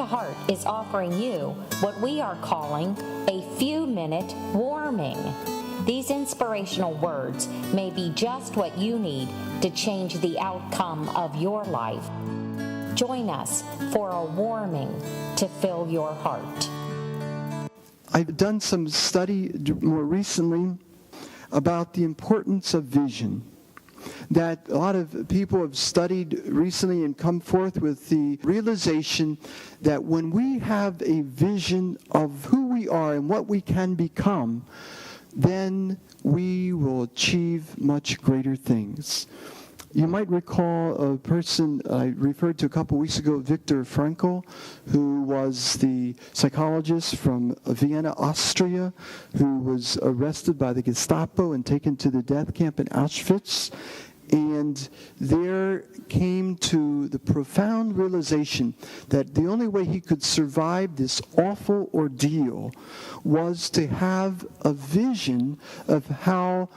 Heart is offering you what we are calling a few-minute warming. These inspirational words may be just what you need to change the outcome of your life. Join us for a warming to fill your heart. I've done some study more recently about the importance of vision. That a lot of people have studied recently and come forth with the realization that when we have a vision of who we are and what we can become, then we will achieve much greater things. You might recall a person I referred to a couple weeks ago, Viktor Frankl, who was the psychologist from Vienna, Austria, who was arrested by the Gestapo and taken to the death camp in Auschwitz. And there came to the profound realization that the only way he could survive this awful ordeal was to have a vision of how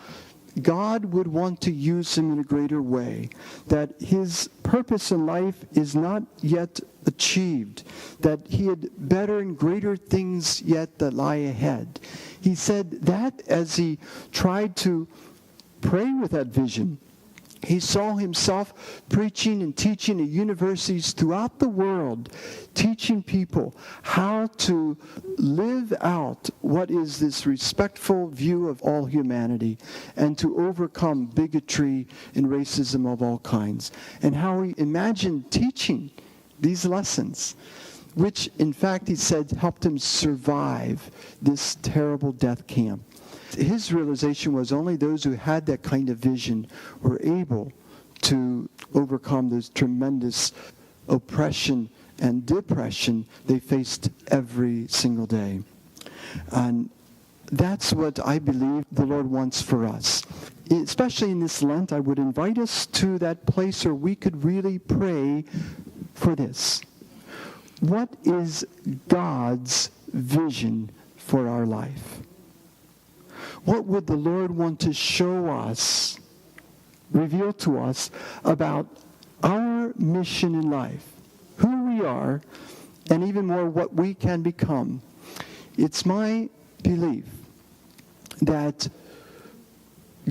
God would want to use him in a greater way, that his purpose in life is not yet achieved, that he had better and greater things yet that lie ahead. He said that as he tried to pray with that vision, he saw himself preaching and teaching at universities throughout the world, teaching people how to live out what is this respectful view of all humanity and to overcome bigotry and racism of all kinds. And how he imagined teaching these lessons, which in fact he said helped him survive this terrible death camp. His realization was only those who had that kind of vision were able to overcome this tremendous oppression and depression they faced every single day. And that's what I believe the Lord wants for us. Especially in this Lent, I would invite us to that place where we could really pray for this. What is God's vision for our life? What would the Lord want to show us, reveal to us about our mission in life, who we are, and even more what we can become? It's my belief that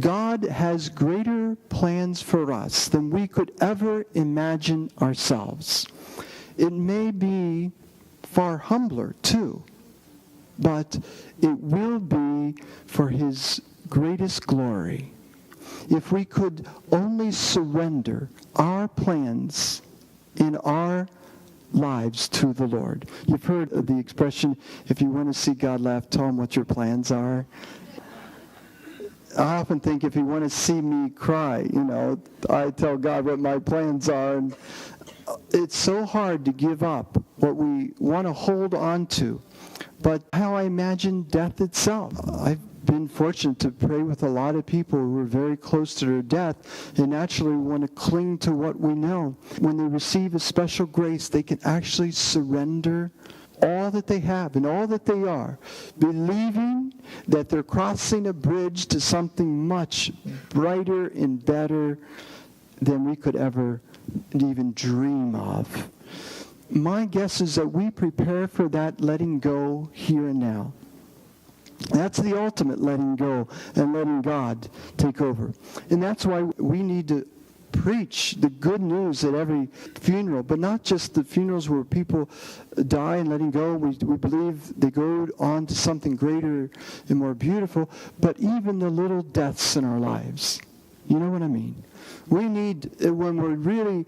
God has greater plans for us than we could ever imagine ourselves. It may be far humbler, too, but it will be for his greatest glory. If we could only surrender our plans in our lives to the Lord. You've heard of the expression, if you want to see God laugh, tell him what your plans are. I often think if you want to see me cry, I tell God what my plans are. And it's so hard to give up what we want to hold on to. But how I imagine death itself. I've been fortunate to pray with a lot of people who are very close to their death and naturally want to cling to what we know. When they receive a special grace, they can actually surrender all that they have and all that they are, believing that they're crossing a bridge to something much brighter and better than we could ever even dream of. My guess is that we prepare for that letting go here and now. That's the ultimate letting go and letting God take over. And that's why we need to preach the good news at every funeral, but not just the funerals where people die and letting go. We believe they go on to something greater and more beautiful, but even the little deaths in our lives. You know what I mean? We need, when we're really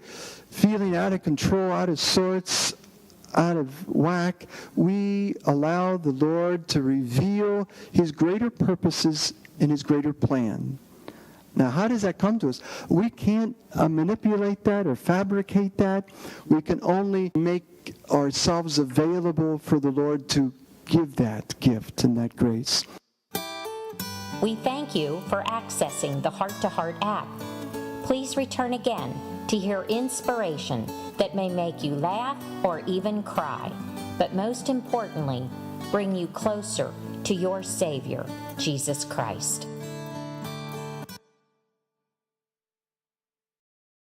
feeling out of control, out of sorts, out of whack, we allow the Lord to reveal his greater purposes and his greater plan. Now, how does that come to us? We can't manipulate that or fabricate that. We can only make ourselves available for the Lord to give that gift and that grace. We thank you for accessing the Heart to Heart app. Please return again to hear inspiration that may make you laugh or even cry, but most importantly, bring you closer to your Savior, Jesus Christ.